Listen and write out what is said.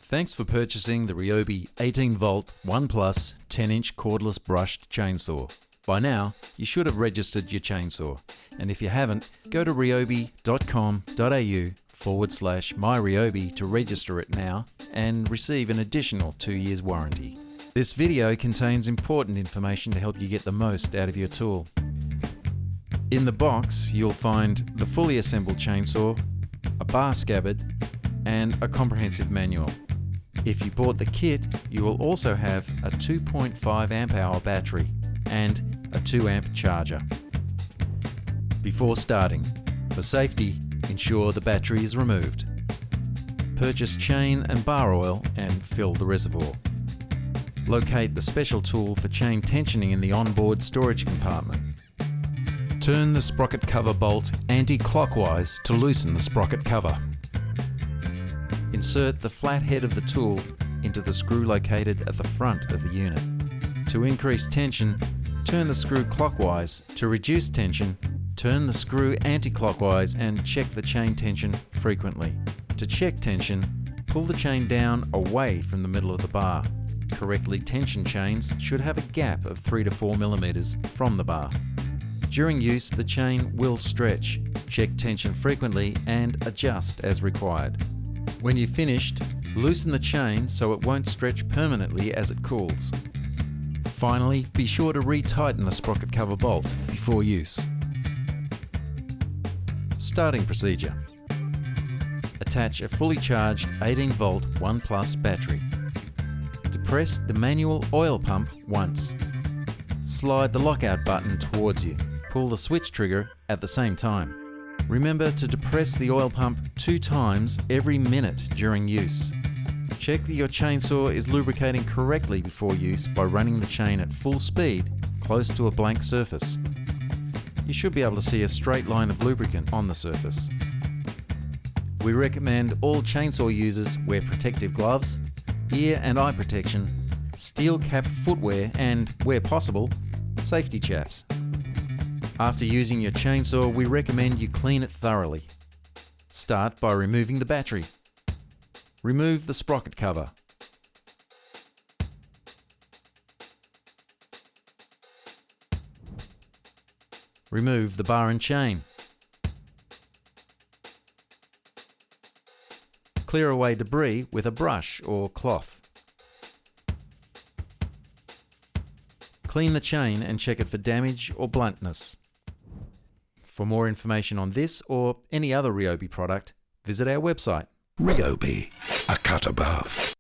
Thanks for purchasing the Ryobi 18-volt 1 Plus 10-inch cordless brushed chainsaw. By now, you should have registered your chainsaw, and if you haven't, go to ryobi.com.au/myryobi to register it now and receive an additional 2 years warranty. This video contains important information to help you get the most out of your tool. In the box, you'll find the fully assembled chainsaw, a bar scabbard, and a comprehensive manual. If you bought the kit, you will also have a 2.5 amp hour battery and a 2 amp charger. Before starting, for safety, ensure the battery is removed. Purchase chain and bar oil and fill the reservoir. Locate the special tool for chain tensioning in the onboard storage compartment. Turn the sprocket cover bolt anti-clockwise to loosen the sprocket cover. Insert the flat head of the tool into the screw located at the front of the unit. To increase tension, turn the screw clockwise. To reduce tension, turn the screw anti-clockwise and check the chain tension frequently. To check tension, pull the chain down away from the middle of the bar. Correctly tensioned chains should have a gap of 3 to 4 millimeters from the bar. During use, the chain will stretch. Check tension frequently and adjust as required. When you've finished, loosen the chain so it won't stretch permanently as it cools. Finally, be sure to retighten the sprocket cover bolt before use. Starting procedure. Attach a fully charged 18-volt 1 Plus battery. Depress the manual oil pump once. Slide the lockout button towards you. Pull the switch trigger at the same time. Remember to depress the oil pump 2 times every minute during use. Check that your chainsaw is lubricating correctly before use by running the chain at full speed close to a blank surface. You should be able to see a straight line of lubricant on the surface. We recommend all chainsaw users wear protective gloves, ear and eye protection, steel-capped footwear and, where possible, safety chaps. After using your chainsaw, we recommend you clean it thoroughly. Start by removing the battery. Remove the sprocket cover. Remove the bar and chain. Clear away debris with a brush or cloth. Clean the chain and check it for damage or bluntness. For more information on this or any other Ryobi product, visit our website. Ryobi, a cut above.